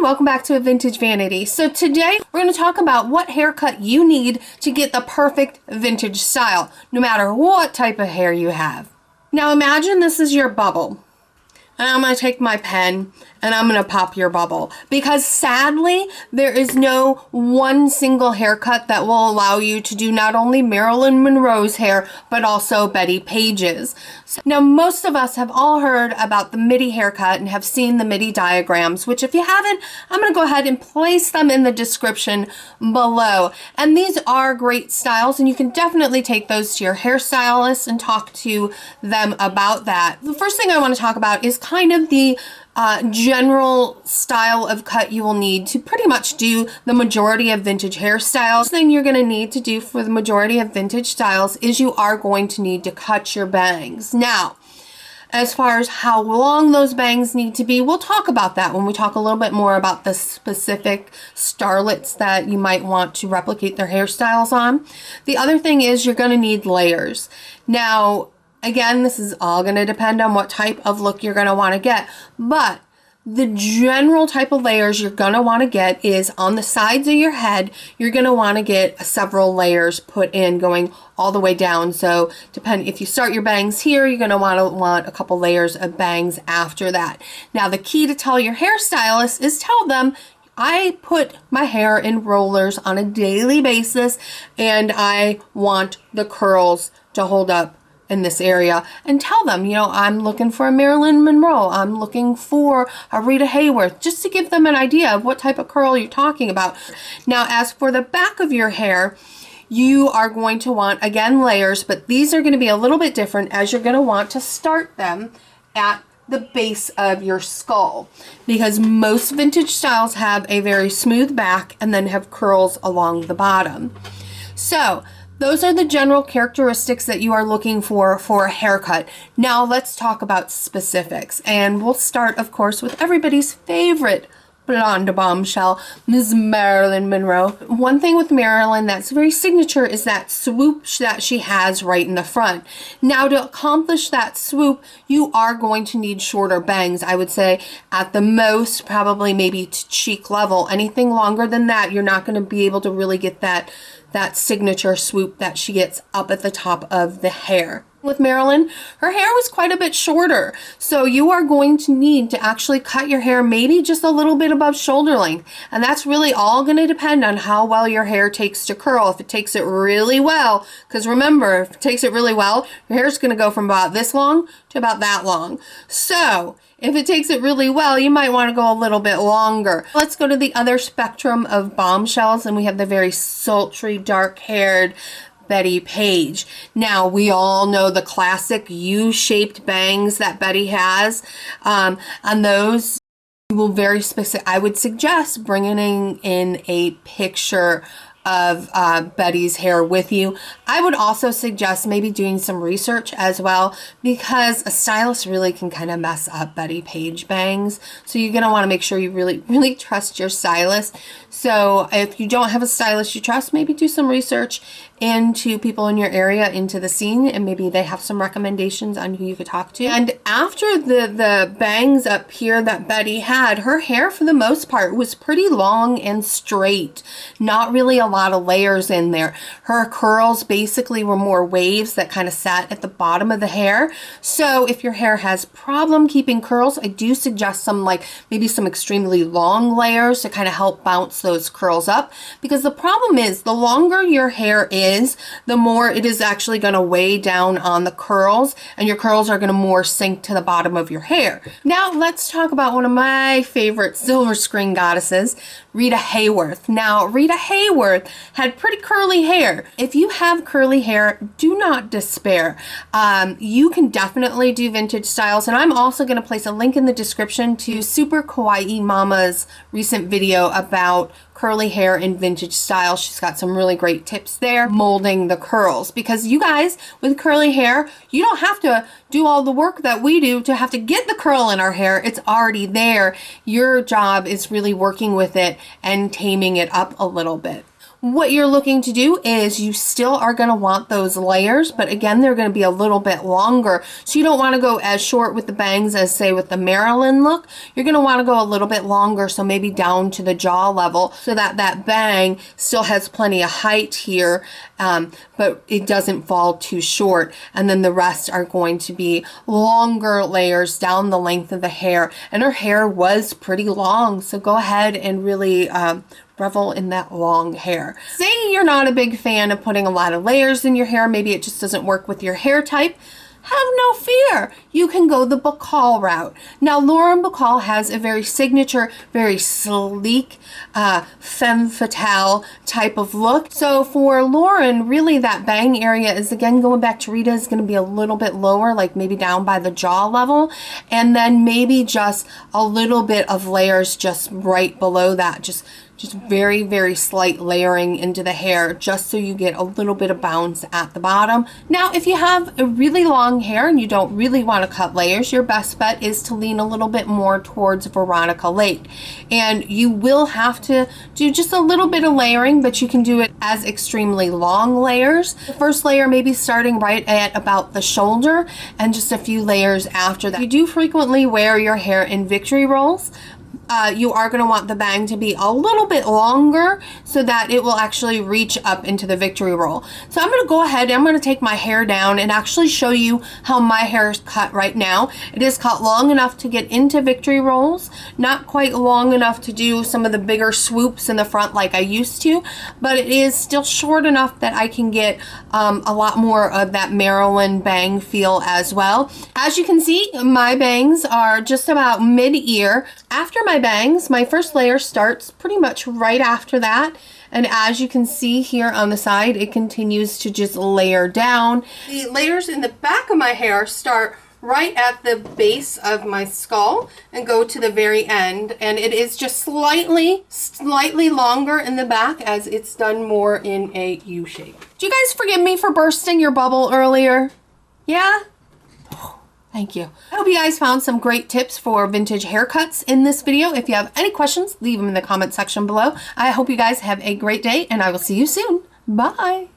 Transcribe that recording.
welcome back to A Vintage Vanity. So today we're going to talk about what haircut you need to get the perfect vintage style, no matter what type of hair you have. Now imagine this is your bubble. And I'm going to take my pen and I'm going to pop your bubble, because sadly there is no one single haircut that will allow you to do not only Marilyn Monroe's hair but also Bettie Page's. Now most of us have all heard about the midi haircut and have seen the midi diagrams, which if you haven't, I'm going to go ahead and place them in the description below. And these are great styles and you can definitely take those to your hairstylist and talk to them about that. The first thing I want to talk about is kind of the general style of cut you will need to pretty much do the majority of vintage hairstyles. The thing you're going to need to do for the majority of vintage styles is you are going to need to cut your bangs. Now, as far as how long those bangs need to be, we'll talk about that when we talk a little bit more about the specific starlets that you might want to replicate their hairstyles on. The other thing is you're going to need layers. Now, again, this is all going to depend on what type of look you're going to want to get, but the general type of layers you're going to want to get is on the sides of your head. You're going to want to get several layers put in going all the way down. So if you start your bangs here, you're going to want a couple layers of bangs after that. Now the key to tell your hairstylist is tell them, I put my hair in rollers on a daily basis and I want the curls to hold up in this area, and tell them, you know, I'm looking for a Marilyn Monroe, I'm looking for a Rita Hayworth, just to give them an idea of what type of curl you're talking about. Now, as for the back of your hair, you are going to want, again, layers, but these are going to be a little bit different, as you're going to want to start them at the base of your skull, because most vintage styles have a very smooth back and then have curls along the bottom. So those are the general characteristics that you are looking for a haircut. Now let's talk about specifics, and we'll start, of course, with everybody's favorite blonde bombshell, Ms. Marilyn Monroe. One thing with Marilyn that's very signature is that swoop that she has right in the front. Now to accomplish that swoop, you are going to need shorter bangs. I would say at the most, probably maybe to cheek level. Anything longer than that, you're not going to be able to really get that signature swoop that she gets up at the top of the hair. With Marilyn, her hair was quite a bit shorter, so you are going to need to actually cut your hair maybe just a little bit above shoulder length, and that's really all going to depend on how well your hair takes to curl. If it takes it really well, because remember, if it takes it really well, your hair is going to go from about this long to about that long. So if it takes it really well, you might want to go a little bit longer. Let's go to the other spectrum of bombshells, and we have the very sultry, dark-haired Bettie Page. Now, we all know the classic U-shaped bangs that Bettie has, and those you will very specific. I would suggest bringing in a picture of Bettie's hair with you. I would also suggest maybe doing some research as well, because a stylist really can kind of mess up Bettie Page bangs. So you're going to want to make sure you really trust your stylist. So if you don't have a stylist you trust, maybe do some research into people in your area, into the scene, and maybe they have some recommendations on who you could talk to. And after the bangs up here that Bettie had, her hair for the most part was pretty long and straight, not really a lot of layers in there. Her curls basically were more waves that kind of sat at the bottom of the hair. So if your hair has problem keeping curls, I do suggest maybe some extremely long layers to kind of help bounce those curls up, because the problem is the longer your hair is, the more it is actually going to weigh down on the curls, and your curls are going to more sink to the bottom of your hair. Now let's talk about one of my favorite silver screen goddesses, Rita Hayworth. Now Rita Hayworth had pretty curly hair. If you have curly hair, do not despair. You can definitely do vintage styles, and I'm also going to place a link in the description to Super Kawaii Mama's recent video about curly hair in vintage style. She's got some really great tips there, molding the curls, because you guys with curly hair, you don't have to do all the work that we do to have to get the curl in our hair. It's already there. Your job is really working with it and taming it up a little bit. what you're looking to do is you still are going to want those layers, but again, they're going to be a little bit longer. So you don't want to go as short with the bangs as, say, with the Marilyn look. You're going to want to go a little bit longer, so maybe down to the jaw level, so that that bang still has plenty of height here, but it doesn't fall too short. And then the rest are going to be longer layers down the length of the hair. And her hair was pretty long, so go ahead and really revel in that long hair. Say you're not a big fan of putting a lot of layers in your hair, maybe it just doesn't work with your hair type. Have no fear. You can go the Bacall route. Now, Lauren Bacall has a very signature, very sleek, femme fatale type of look. So for Lauren, really that bang area is, again, going back to Rita, is going to be a little bit lower, like maybe down by the jaw level. And then maybe just a little bit of layers just right below that. Just very, very slight layering into the hair, just so you get a little bit of bounce at the bottom. Now, if you have a really long hair and you don't really want to cut layers, your best bet is to lean a little bit more towards Veronica Lake. And you will have to do just a little bit of layering, but you can do it as extremely long layers. The first layer maybe starting right at about the shoulder, and just a few layers after that. You do frequently wear your hair in victory rolls. You are going to want the bang to be a little bit longer so that it will actually reach up into the victory roll. So I'm going to go ahead and I'm going to take my hair down and actually show you how my hair is cut right now. It is cut long enough to get into victory rolls, not quite long enough to do some of the bigger swoops in the front like I used to, but it is still short enough that I can get a lot more of that Marilyn bang feel as well. As you can see, my bangs are just about mid-ear. After my bangs, my first layer starts pretty much right after that, and as you can see here on the side, it continues to just layer down. The layers in the back of my hair start right at the base of my skull and go to the very end, and it is just slightly longer in the back as it's done more in a U shape. Do you guys forgive me for bursting your bubble earlier? Yeah? Thank you. I hope you guys found some great tips for vintage haircuts in this video. If you have any questions, leave them in the comment section below. I hope you guys have a great day, and I will see you soon. Bye.